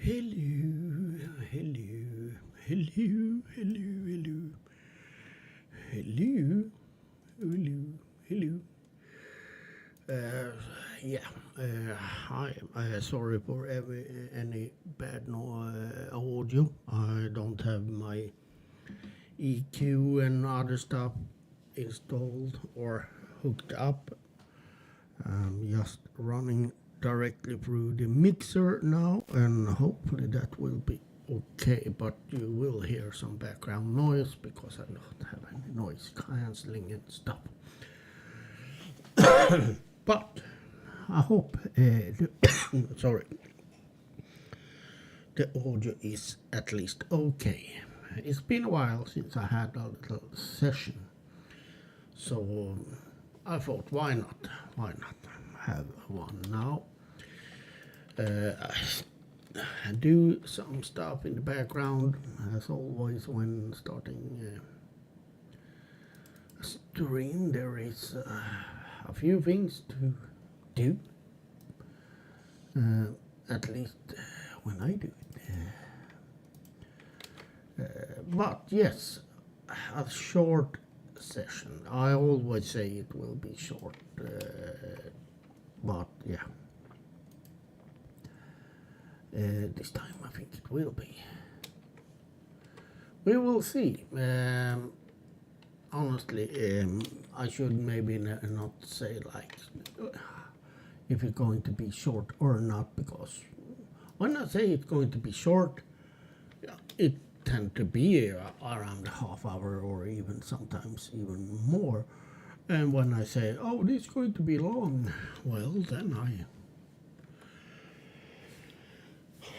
Hello, hello, hello, hello, hello, hello, hello. Yeah, hi. Sorry for any bad audio. I don't have my EQ and other stuff installed or hooked up. I'm just running directly through the mixer now, and hopefully that will be okay. But you will hear some background noise because I don't have any noise cancelling and stuff. But I hope sorry, the audio is at least okay. It's been a while since I had a little session, so I thought, why not have one now. I do some stuff in the background, as always when starting a stream. There is a few things to do, at least when I do it. But yes, a short session. I always say it will be short, but yeah. This time I think it will be. We will see. Honestly, I should maybe not say like if it's going to be short or not, because when I say it's going to be short, it tends to be around a half hour or even sometimes even more. And when I say, oh, this is going to be long, well, then I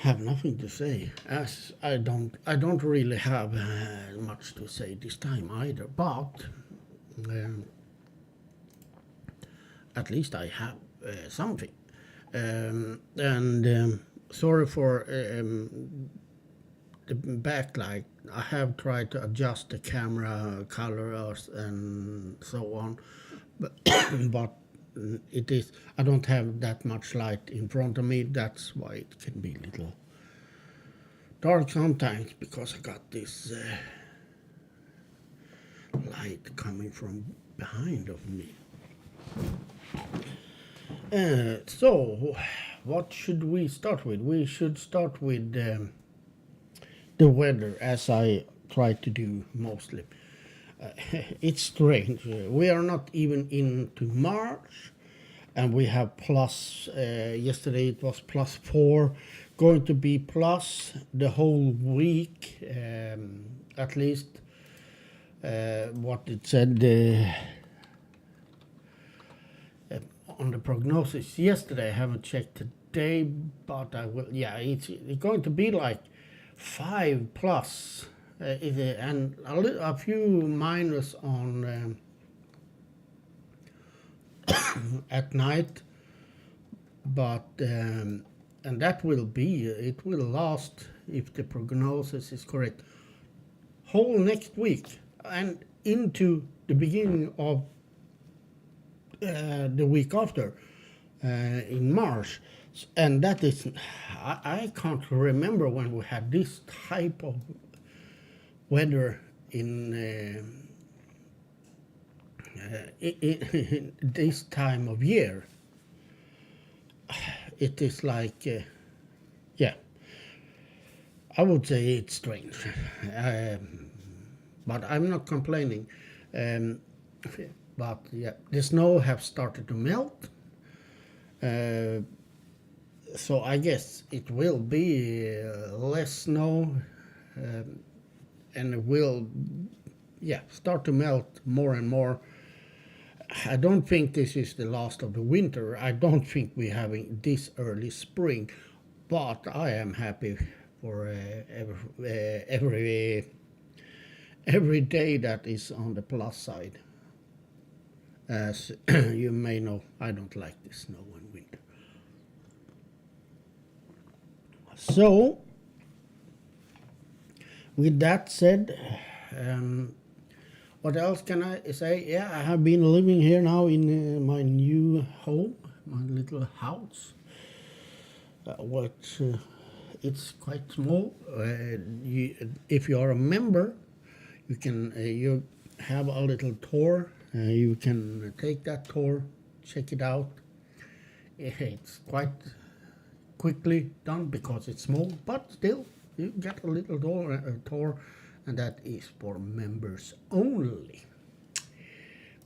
have nothing to say, as I don't really have much to say this time either, but at least I have something. Sorry for the backlight. I have tried to adjust the camera colors and so on, but it is, I don't have that much light in front of me. That's why it can be a little dark sometimes, because I got this light coming from behind of me. So what should we start with? We should start with the weather, as I try to do mostly. It's strange. We are not even into March, and we have plus. Yesterday it was +4, going to be plus the whole week, at least. What it said on the prognosis yesterday. I haven't checked today, but I will. Yeah, it's going to be like 5+. And a few minus on at night, but and that will be, it will last, if the prognosis is correct, whole next week and into the beginning of the week after, in March. And that is, I can't remember when we had this type of weather in this time of year. It is like, yeah, I would say it's strange, but I'm not complaining. But yeah, the snow have started to melt, so I guess it will be less snow, and it will, yeah, start to melt more and more. I don't think this is the last of the winter. I don't think we're having this early spring, but I am happy for every day that is on the plus side. As you may know, I don't like the snow in winter. So, with that said, what else can I say? Yeah, I have been living here now in my new home, my little house, which it's quite small. If you are a member, you can you have a little tour. You can take that tour, check it out. It's quite quickly done because it's small, but still you get a little tour, and that is for members only.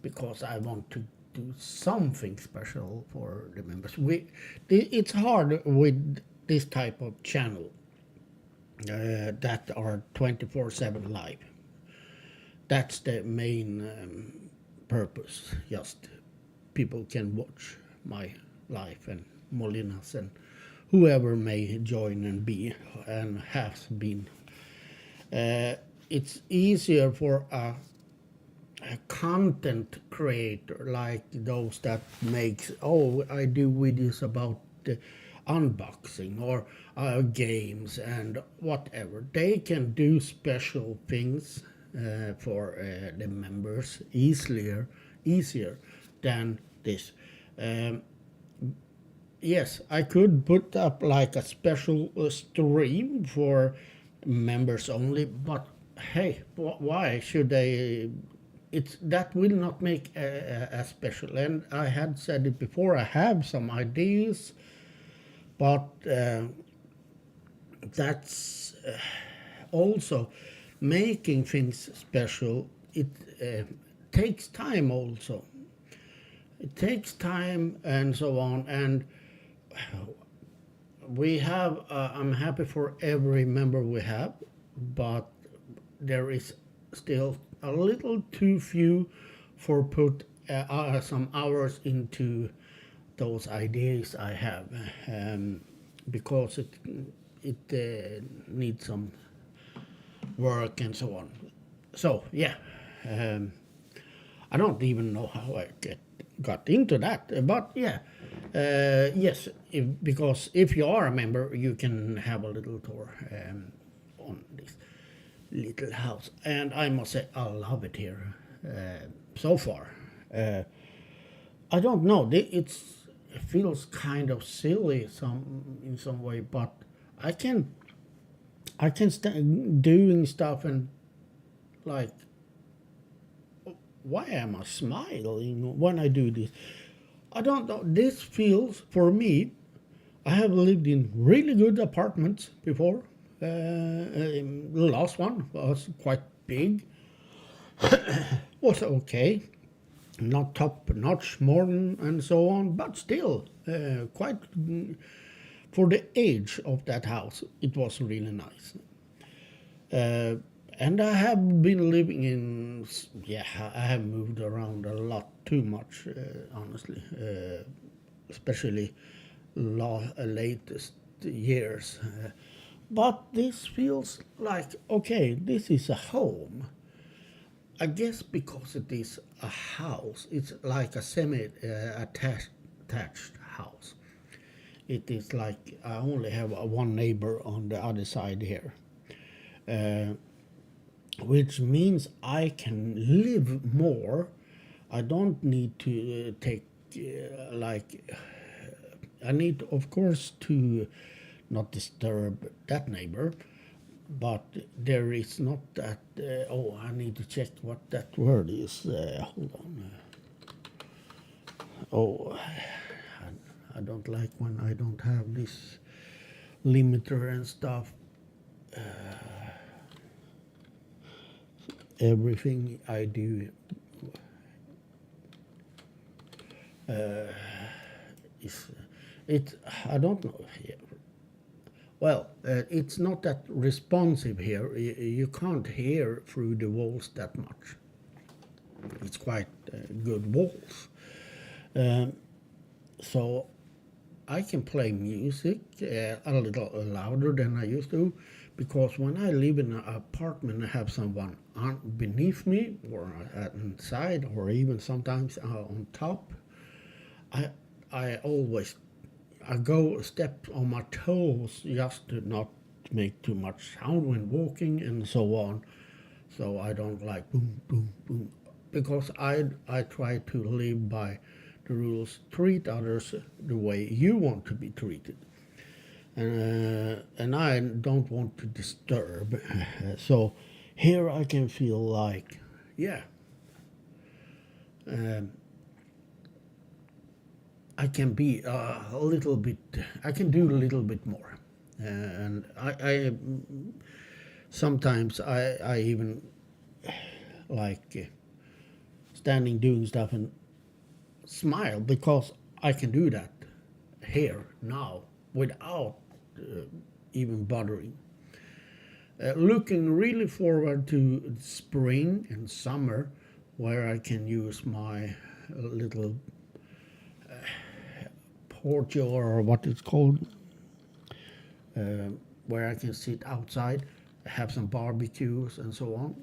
Because I want to do something special for the members. It's hard with this type of channel that are 24/7 live. That's the main purpose. Just people can watch my life and Molinas and whoever may join and be and has been. It's easier for a content creator like those that makes I do videos about unboxing or games and whatever. They can do special things for the members easier than this. Yes, I could put up like a special stream for members only, but hey, why should they? That will not make a special. And I had said it before. I have some ideas, but that's also making things special. It takes time also. It takes time and so on. And we have. I'm happy for every member we have, but there is still a little too few for put some hours into those ideas I have, because it needs some work and so on. So yeah, I don't even know how I got into that, but yeah, yes, because if you are a member, you can have a little tour on this little house, and I must say I love it here so far. I don't know, it feels kind of silly in some way, but I can stand doing stuff and like, why am I smiling when I do this? I don't know. This feels for me. I have lived in really good apartments before. The last one was quite big. Was okay, not top notch, modern and so on, but still quite for the age of that house. It was really nice. And I have been living in, I have moved around a lot, too much, honestly, especially latest years. But this feels like, okay, this is a home. I guess because it is a house, it's like a semi-attached house. It is like I only have one neighbor on the other side here. Which means I can live more. I don't need to take I need, of course, to not disturb that neighbor, but there is not that. I need to check what that word is. Hold on. I don't like when I don't have this limiter and stuff. Everything I do is it. I don't know. Well, it's not that responsive here. You can't hear through the walls that much. It's quite good walls, so I can play music a little louder than I used to. Because when I live in an apartment, I have someone beneath me or inside or even sometimes on top. I always go step on my toes just to not make too much sound when walking and so on. So I don't like boom, boom, boom. Because I try to live by the rules, treat others the way you want to be treated. and I don't want to disturb. So here I can feel like, yeah, um, I can be a little bit, I can do a little bit more. And I sometimes I even like standing doing stuff and smile because I can do that here now without even bothering. Looking really forward to spring and summer where I can use my little porch or what it's called, uh, where I can sit outside, have some barbecues and so on.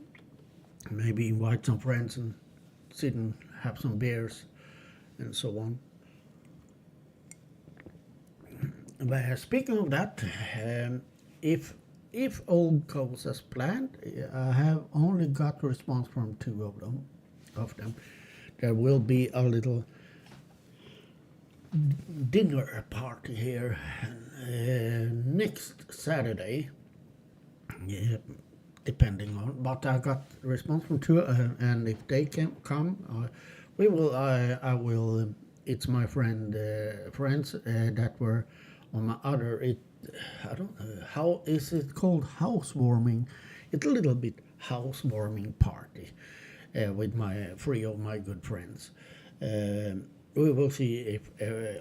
Maybe invite some friends and sit and have some beers and so on. But speaking of that, if if all goes as planned, I have only got response from two of them. There will be a little dinner party here next Saturday. Yeah, depending on. But I got response from two, and if they can come, we will. I will. It's my friends that were on my other. I don't know how is it called, housewarming. It's a little bit housewarming party with my three of my good friends. We will see if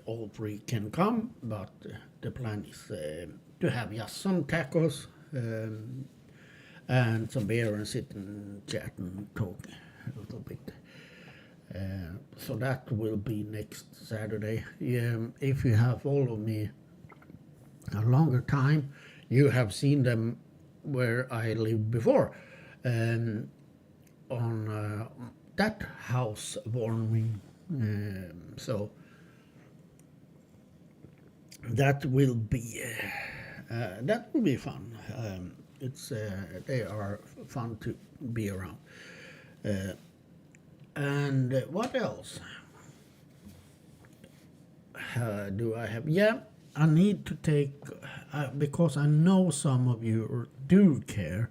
all three can come, but the plan is to have just some tacos. And some beer and sit and chat and talk a little bit. So that will be next Saturday. If you have followed me a longer time, you have seen them where I lived before, on that house warming. So that will be fun. It's they are fun to be around. And what else do I have? Yeah, I need to take because I know some of you do care.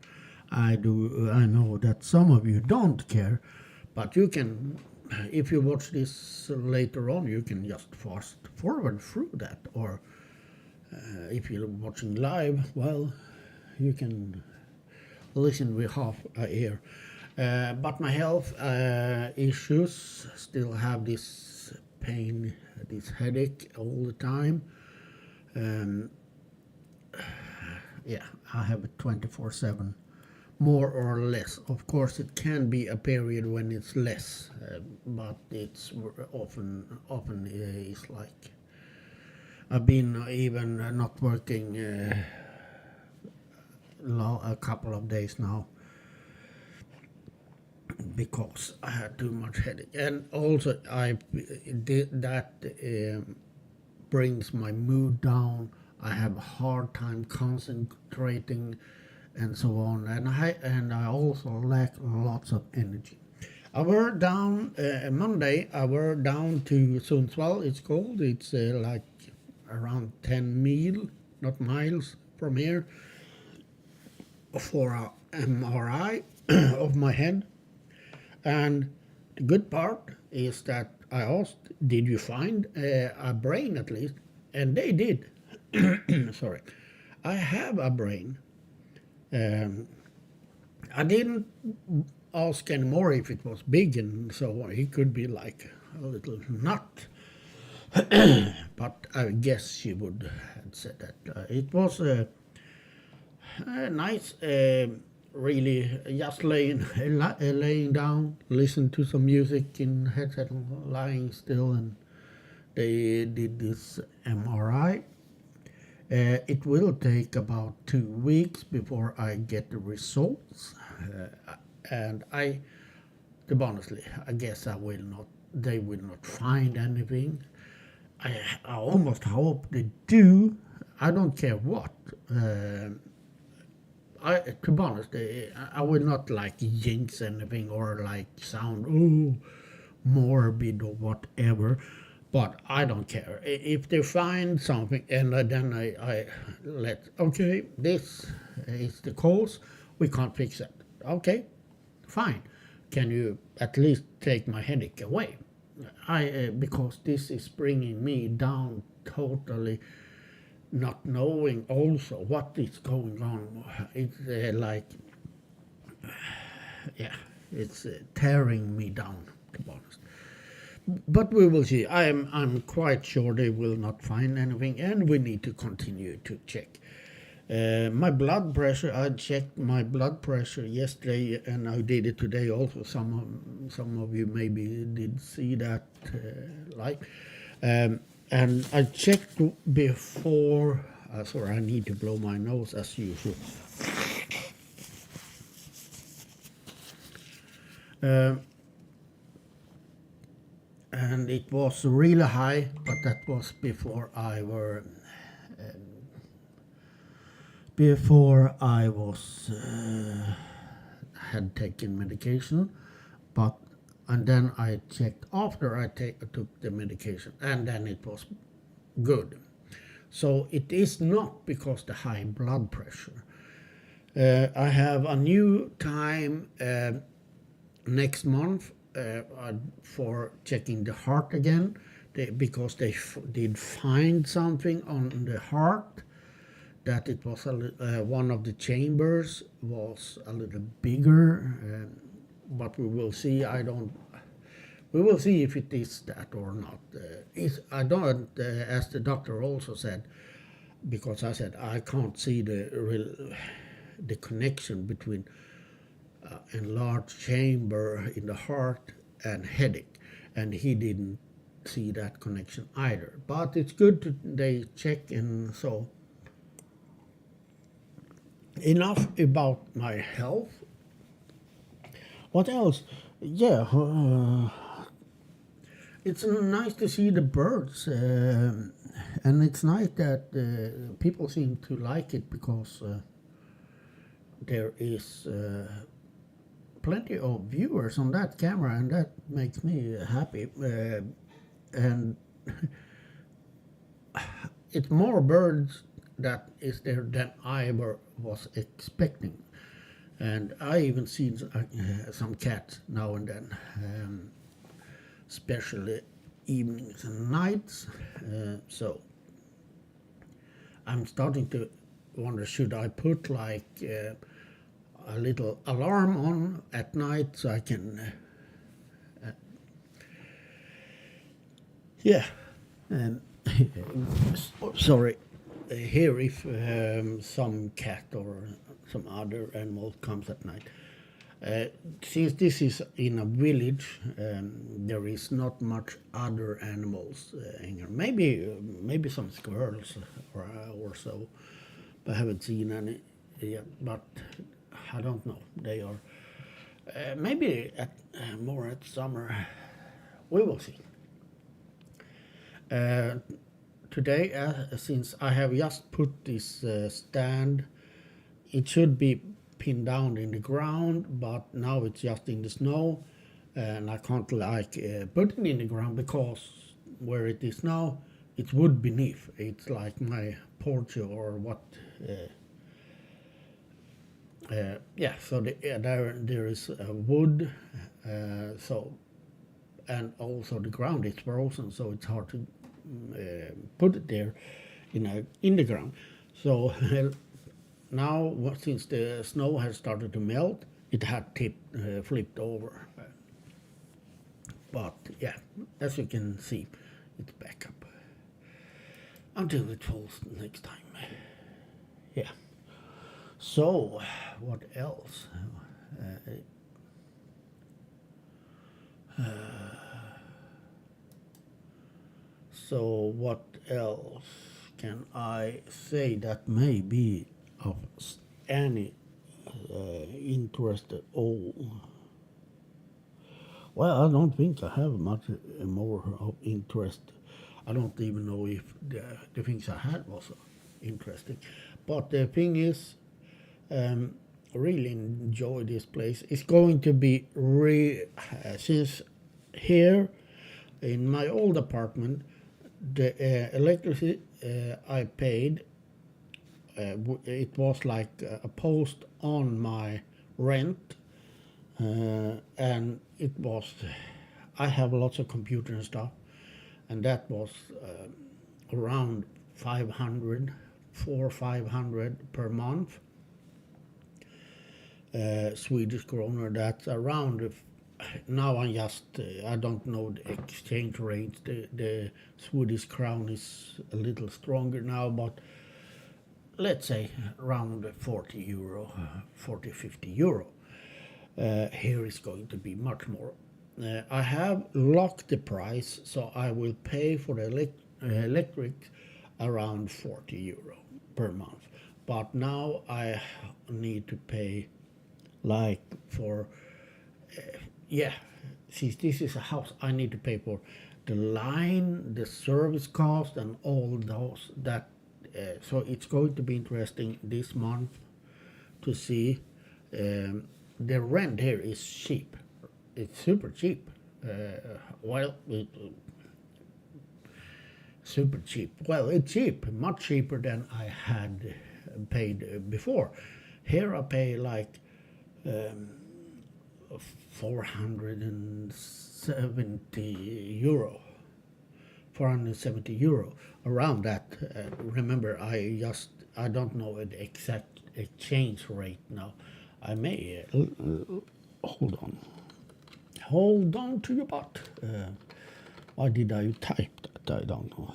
I do. I know that some of you don't care, but you can. If you watch this later on, you can just fast forward through that, or if you're watching live, well, you can listen with half a ear. But my health issues still have this pain, this headache all the time. Yeah, I have it 24/7, more or less. Of course, it can be a period when it's less, but it's often is like I've been even not working a couple of days now because I had too much headache, and also I did that brings my mood down. I have a hard time concentrating and so on, and I also lack lots of energy. I were down Monday. I were down to Sundsvall. It's called. It's like around 10 mile, not miles from here, for a MRI of my head. And the good part is that I asked, "Did you find a brain at least?" And they did. Sorry, I have a brain. I didn't ask anymore if it was big and so on. He could be like a little nut. But I guess she would have said that. It was nice, really, just laying down, listen to some music in headset, lying still, and they did this MRI. It will take about 2 weeks before I get the results, and to be honestly, I guess they will not find anything. I almost hope they do. I don't care what. To be honest, I will not like jinx anything or like sound morbid or whatever. But I don't care. If they find something and then I okay, this is the cause, we can't fix it. Okay, fine. Can you at least take my headache away? Because this is bringing me down totally, not knowing also what is going on. It's yeah, it's tearing me down, to be honest. But we will see. I'm quite sure they will not find anything, and we need to continue to check. My blood pressure. I checked my blood pressure yesterday, and I did it today also. Some of you maybe did see that, and I checked before. Sorry, I need to blow my nose as usual. And it was really high, but that was before I was had taken medication, and then I checked after I took the medication, and then it was good. So it is not because the high blood pressure. I have a new time next month for checking the heart again, because they did find something on the heart, that it was one of the chambers was a little bigger, but we will see. We will see if it is that or not. I don't, as the doctor also said, because I said I can't see the connection between enlarged chamber in the heart and headache, and he didn't see that connection either. But it's good they check, and so enough about my health. What else? Yeah, it's nice to see the birds, and it's nice that people seem to like it, because there is plenty of viewers on that camera, and that makes me happy. And it's more birds that is there than I ever was expecting. And I even see some cats now and then, especially evenings and nights. So I'm starting to wonder, should I put like a little alarm on at night so I can sorry, hear if some cat or some other animal comes at night. Since this is in a village, there is not much other animals in here. Maybe some squirrels or so, but I haven't seen any yet. But I don't know. They are maybe more at summer. We will see. Today, since I have just put this stand, it should be pinned down in the ground, but now it's just in the snow, and I can't put it in the ground, because where it is now, it's wood beneath. It's like my porch or what. So there is wood, so, and also the ground is frozen, so it's hard to put it there in the ground. So now, since the snow has started to melt, it had flipped over. But yeah, as you can see, it's back up until it falls next time. Yeah. So, what else? So what else can I say that may be of any interest at all? Well, I don't think I have much more of interest. I don't even know if the things I had was interesting. But the thing is, really enjoy this place. It's going to be since here in my old apartment, the electricity I paid, it was like a post on my rent, and it was, I have lots of computer and stuff, and that was around 500, 500 per month. Swedish kroner, that's around, now I don't know the exchange rates. The Swedish crown is a little stronger now, but let's say around 40 euro, 40, 50 euro. Here is going to be much more. I have locked the price, so I will pay for the electric around 40 euro per month. But now I need to pay like for, since this is a house, I need to pay for the line, the service cost, and all those. So it's going to be interesting this month to see. The rent here is cheap. It's super cheap. Super cheap. Well, it's cheap, much cheaper than I had paid before. Here I pay like 470 euro. 470 euro, around that. Remember, I don't know the exact exchange rate now. I may hold on to your butt. Why did I type that? I don't know.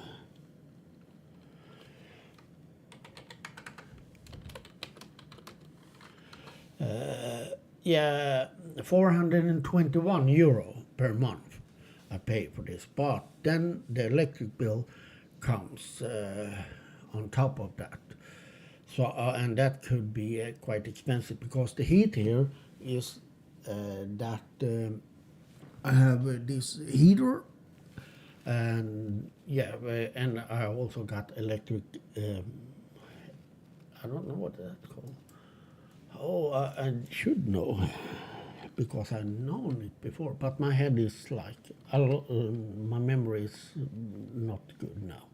Yeah, 421 euro per month I pay for this, but then the electric bill comes on top of that. So and that could be quite expensive, because the heat here is that I have this heater, and and I also got electric. I don't know what that's called. Oh, I should know, because I've known it before, but my head is like, my memory is not good now.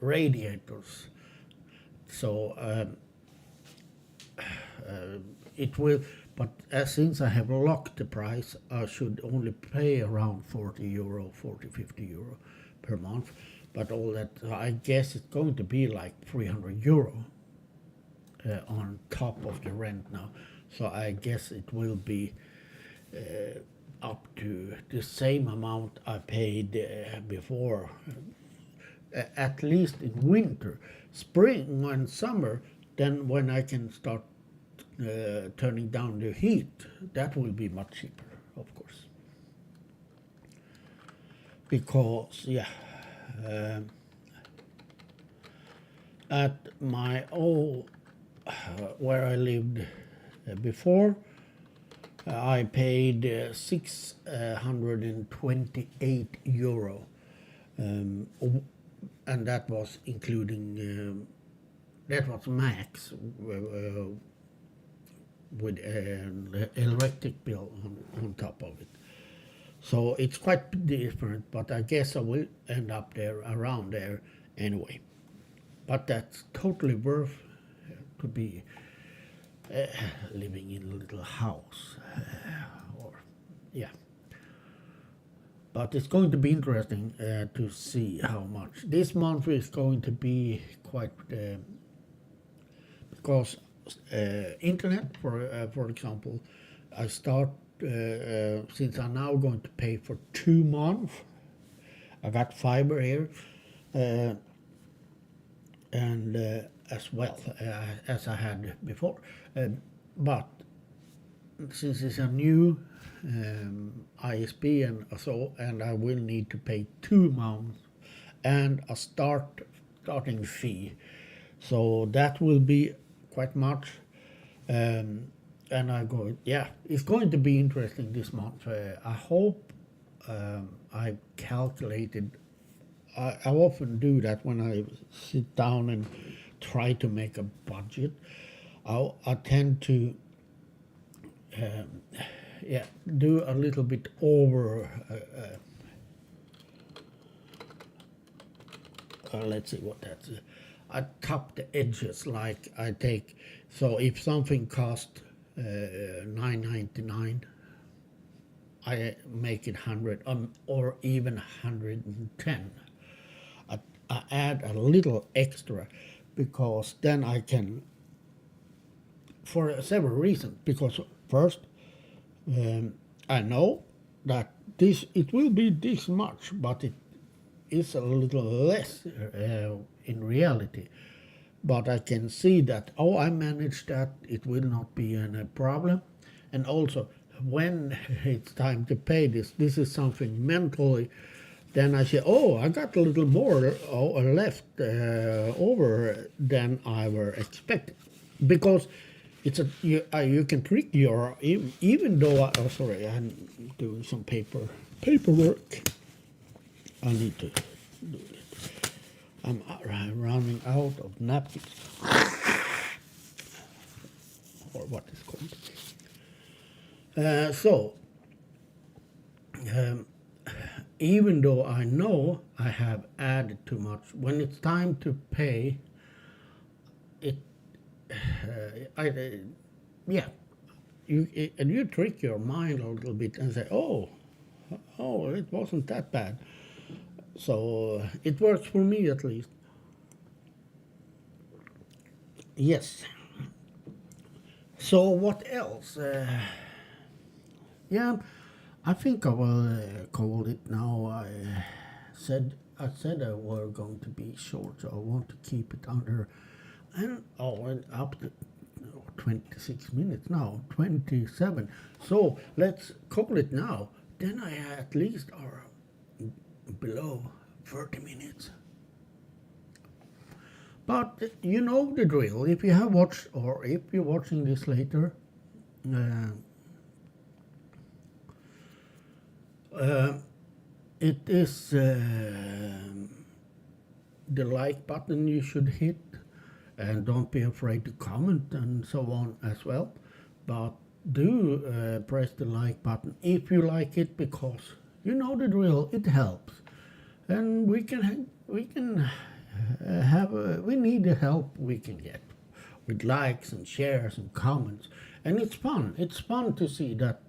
Radiators. So it will, but since I have locked the price, I should only pay around 40 euro, 40, 50 euro per month. But all that, I guess it's going to be like 300 euro on top of the rent now. So I guess it will be up to the same amount I paid before, at least in winter. Spring and summer, then when I can start turning down the heat, that will be much cheaper, of course. Because, at my old, where I lived before, I paid 628 euro, and that was including, that was max with an electric bill on top of it. So it's quite different, but I guess I will end up there, around there anyway. But that's totally worth to be living in a little house, But it's going to be interesting to see how much. This month is going to be quite, because internet, for example, I start, since I'm now going to pay for 2 months, I got fiber here, and as well as I had before. But since it's a new ISP and I will need to pay 2 months and a starting fee, so that will be quite much. And it's going to be interesting this month. I hope I calculated. I often do that when I sit down and try to make a budget. I tend to yeah, do a little bit over. Let's see what that's. I top the edges like I take. So if something cost $9.99, I make it 100 or even 110. I add a little extra because then I can, for several reasons. Because first, I know that it will be this much, but it is a little less in reality. But I can see that, oh, I managed that, it will not be any problem. And also, when it's time to pay this is something mentally, then I say, oh, I got a little more left over than I were expecting. Because it's you can trick your, even though, oh, sorry, I'm doing some paperwork. I need to do it. I'm running out of napkins, or what is called. So, even though I know I have added too much, when it's time to pay, yeah, you trick your mind a little bit and say, oh, it wasn't that bad. So it works for me at least. Yes. So what else? Yeah, I think I will call it now. I said I were going to be short, so I want to keep it under, and up to 26 minutes now, 27. So let's call it now. Then I at least are below 30 minutes. But you know the drill. If you have watched, or if you're watching this later, it is the like button you should hit, and don't be afraid to comment and so on as well. But do press the like button if you like it, because you know the drill. It helps, and we need the help we can get with likes and shares and comments, and it's fun. It's fun to see that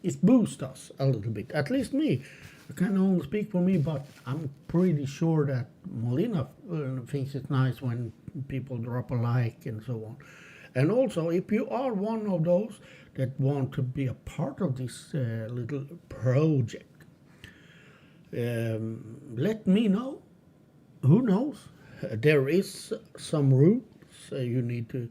it boosts us a little bit. At least me. I can only speak for me, but I'm pretty sure that Molina thinks it's nice when people drop a like and so on. And also, if you are one of those that want to be a part of this little project, let me know. Who knows? There is some rules you need to,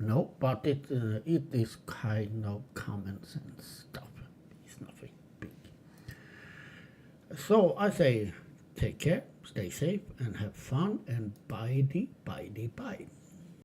no, but it is kind of common sense stuff. It's nothing big. So I say, take care, stay safe, and have fun, and bye.